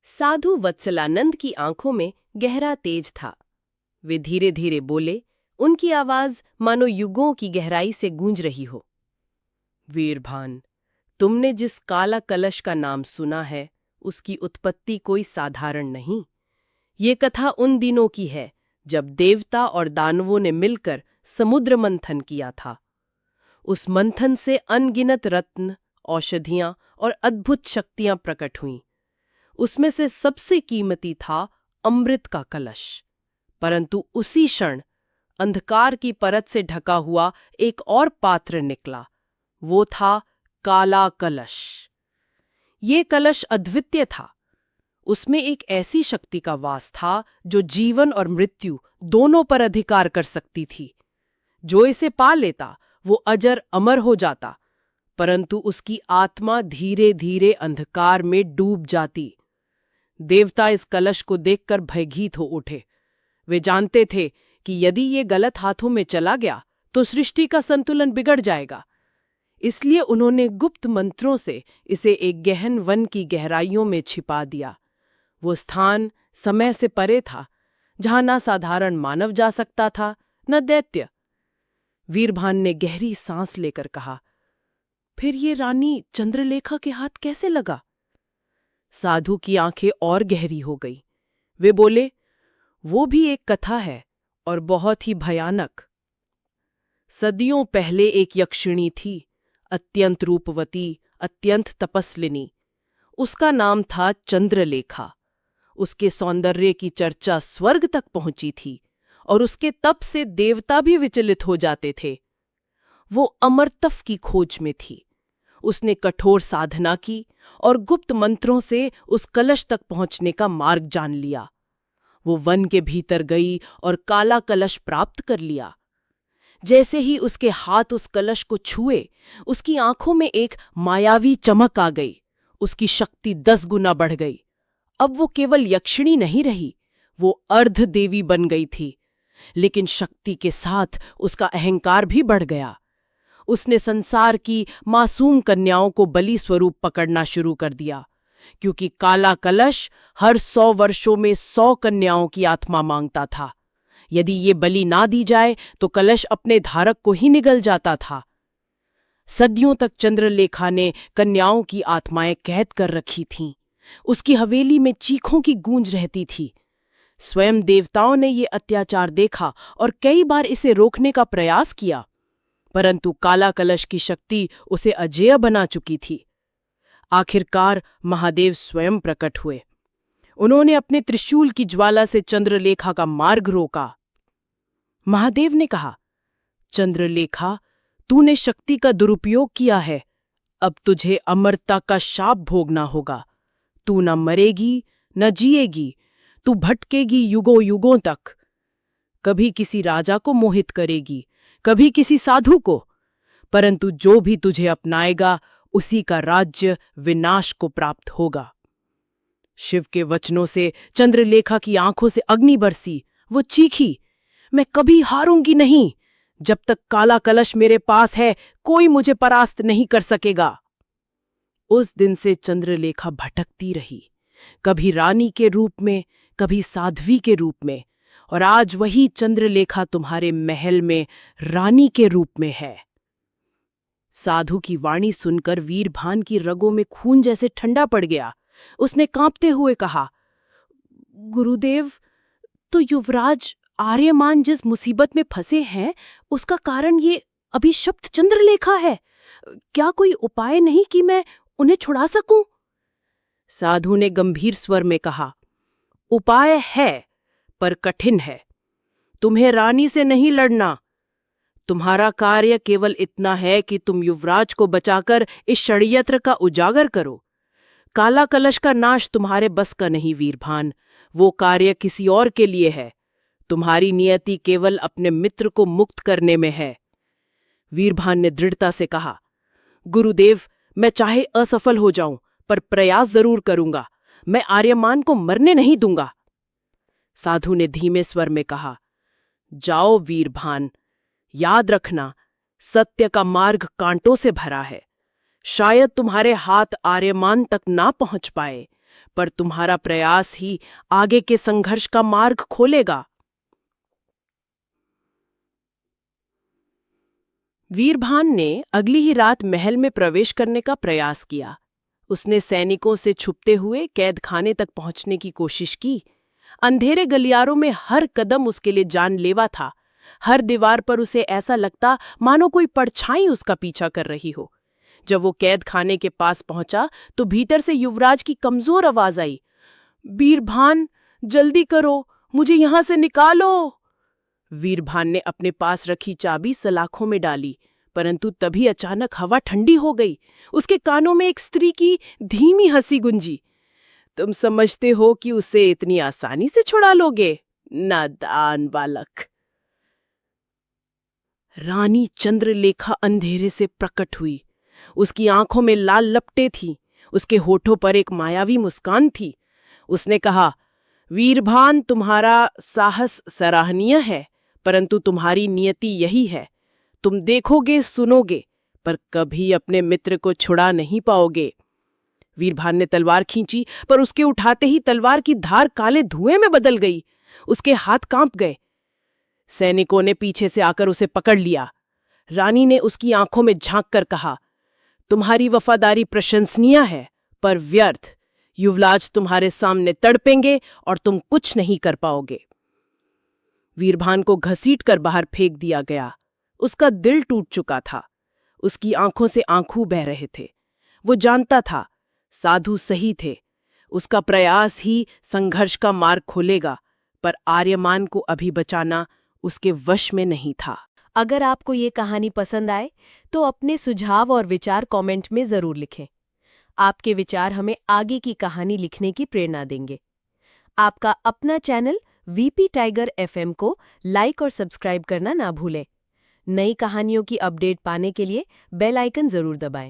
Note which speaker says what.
Speaker 1: साधु वत्सलानंद की आंखों में गहरा तेज था। वे धीरे धीरे बोले, उनकी आवाज मानो युगों की गहराई से गूंज रही हो। वीरभान, तुमने जिस काला कलश का नाम सुना है, उसकी उत्पत्ति कोई साधारण नहीं। ये कथा उन दिनों की है जब देवता और दानवों ने मिलकर समुद्र मंथन किया था। उस मंथन से अनगिनत रत्न, औषधियां और अद्भुत शक्तियां प्रकट हुईं। उसमें से सबसे कीमती था अमृत का कलश। परंतु उसी क्षण अंधकार की परत से ढका हुआ एक और पात्र निकला। वो था काला कलश। ये कलश अद्वितीय था। उसमें एक ऐसी शक्ति का वास था जो जीवन और मृत्यु दोनों पर अधिकार कर सकती थी। जो इसे पा लेता वो अजर अमर हो जाता, परंतु उसकी आत्मा धीरे धीरे अंधकार में डूब जाती। देवता इस कलश को देखकर भयभीत हो उठे। वे जानते थे कि यदि ये गलत हाथों में चला गया तो सृष्टि का संतुलन बिगड़ जाएगा। इसलिए उन्होंने गुप्त मंत्रों से इसे एक गहन वन की गहराइयों में छिपा दिया। वो स्थान समय से परे था, जहां न साधारण मानव जा सकता था, न दैत्य। वीरभान ने गहरी सांस लेकर कहा, फिर ये रानी चंद्रलेखा के हाथ कैसे लगा? साधु की आंखें और गहरी हो गई। वे बोले, वो भी एक कथा है और बहुत ही भयानक। सदियों पहले एक यक्षिणी थी, अत्यंत रूपवती, अत्यंत तपस्विनी। उसका नाम था चंद्रलेखा। उसके सौंदर्य की चर्चा स्वर्ग तक पहुंची थी और उसके तप से देवता भी विचलित हो जाते थे। वो अमरतप की खोज में थी। उसने कठोर साधना की और गुप्त मंत्रों से उस कलश तक पहुंचने का मार्ग जान लिया। वो वन के भीतर गई और काला कलश प्राप्त कर लिया। जैसे ही उसके हाथ उस कलश को छुए, उसकी आंखों में एक मायावी चमक आ गई। उसकी शक्ति 10 गुना बढ़ गई। अब वो केवल यक्षिणी नहीं रही, वो अर्ध देवी बन गई थी। लेकिन शक्ति के साथ उसका अहंकार भी बढ़ गया। उसने संसार की मासूम कन्याओं को बलि स्वरूप पकड़ना शुरू कर दिया, क्योंकि काला कलश हर 100 वर्षों में 100 कन्याओं की आत्मा मांगता था। यदि ये बलि ना दी जाए तो कलश अपने धारक को ही निगल जाता था। सदियों तक चंद्रलेखा ने कन्याओं की आत्माएं कैद कर रखी थीं। उसकी हवेली में चीखों की गूंज रहती थी। स्वयं देवताओं ने ये अत्याचार देखा और कई बार इसे रोकने का प्रयास किया, परंतु काला कलश की शक्ति उसे अजेय बना चुकी थी। आखिरकार महादेव स्वयं प्रकट हुए। उन्होंने अपने त्रिशूल की ज्वाला से चंद्रलेखा का मार्ग रोका। महादेव ने कहा, चंद्रलेखा, तूने शक्ति का दुरुपयोग किया है। अब तुझे अमरता का शाप भोगना होगा। तू न मरेगी न जिएगी। तू भटकेगी युगों युगों तक। कभी किसी राजा को मोहित करेगी, कभी किसी साधु को, परंतु जो भी तुझे अपनाएगा उसी का राज्य विनाश को प्राप्त होगा। शिव के वचनों से चंद्रलेखा की आंखों से अग्नि बरसी। वो चीखी, मैं कभी हारूंगी नहीं। जब तक काला कलश मेरे पास है, कोई मुझे परास्त नहीं कर सकेगा। उस दिन से चंद्रलेखा भटकती रही, कभी रानी के रूप में, कभी साध्वी के रूप में, और आज वही चंद्रलेखा तुम्हारे महल में रानी के रूप में है। साधु की वाणी सुनकर वीरभान की रगों में खून जैसे ठंडा पड़ गया। उसने कांपते हुए कहा, गुरुदेव, तो युवराज आर्यमान जिस मुसीबत में फंसे हैं, उसका कारण ये अभिशप्त चंद्रलेखा है। क्या कोई उपाय नहीं कि मैं उन्हें छुड़ा सकूं? साधु ने गंभीर स्वर में कहा, उपाय है, पर कठिन है। तुम्हें रानी से नहीं लड़ना। तुम्हारा कार्य केवल इतना है कि तुम युवराज को बचाकर इस षड्यंत्र का उजागर करो। काला कलश का नाश तुम्हारे बस का नहीं वीरभान। वो कार्य किसी और के लिए है। तुम्हारी नियति केवल अपने मित्र को मुक्त करने में है। वीरभान ने दृढ़ता से कहा, गुरुदेव, मैं चाहे असफल हो जाऊं, पर प्रयास जरूर करूंगा। मैं आर्यमान को मरने नहीं दूंगा। साधु ने धीमे स्वर में कहा, जाओ वीरभान, याद रखना, सत्य का मार्ग कांटों से भरा है। शायद तुम्हारे हाथ आर्यमान तक ना पहुंच पाए, पर तुम्हारा प्रयास ही आगे के संघर्ष का मार्ग खोलेगा। वीरभान ने अगली ही रात महल में प्रवेश करने का प्रयास किया। उसने सैनिकों से छुपते हुए कैद खाने तक पहुंचने की कोशिश की। अंधेरे गलियारों में हर कदम उसके लिए जानलेवा था। हर दीवार पर उसे ऐसा लगता मानो कोई परछाई उसका पीछा कर रही हो। जब वो कैद खाने के पास पहुंचा तो भीतर से युवराज की कमजोर आवाज आई, वीरभान, जल्दी करो, मुझे यहां से निकालो। वीरभान ने अपने पास रखी चाबी सलाखों में डाली, परंतु तभी अचानक हवा ठंडी हो गई। उसके कानों में एक स्त्री की धीमी हंसी गूंजी। तुम समझते हो कि उसे इतनी आसानी से छुड़ा लोगे, नादान बालक। रानी चंद्रलेखा अंधेरे से प्रकट हुई। उसकी आंखों में लाल लपटें थीं, उसके होठों पर एक मायावी मुस्कान थी। उसने कहा, वीरभान, तुम्हारा साहस सराहनीय है, परंतु तुम्हारी नियति यही है। तुम देखोगे, सुनोगे, पर कभी अपने मित्र को छुड़ा नहीं पाओगे। वीरभान ने तलवार खींची, पर उसके उठाते ही तलवार की धार काले धुएं में बदल गई। उसके हाथ कांप गए। सैनिकों ने पीछे से आकर उसे पकड़ लिया। रानी ने उसकी आंखों में झांक कर कहा, तुम्हारी वफादारी प्रशंसनीय है, पर व्यर्थ। युवराज तुम्हारे सामने तड़पेंगे और तुम कुछ नहीं कर पाओगे। वीरभान को घसीटकर बाहर फेंक दिया गया। उसका दिल टूट चुका था। उसकी आंखों से आंसू बह रहे थे। वो जानता था साधु सही थे। उसका प्रयास ही संघर्ष का मार्ग खोलेगा, पर आर्यमान को अभी बचाना उसके वश में नहीं था।
Speaker 2: अगर आपको ये कहानी पसंद आए तो अपने सुझाव और विचार कमेंट में ज़रूर लिखें। आपके विचार हमें आगे की कहानी लिखने की प्रेरणा देंगे। आपका अपना चैनल वीपी टाइगर एफएम को लाइक और सब्सक्राइब करना ना भूलें। नई कहानियों की अपडेट पाने के लिए बेल आइकन ज़रूर दबाएं।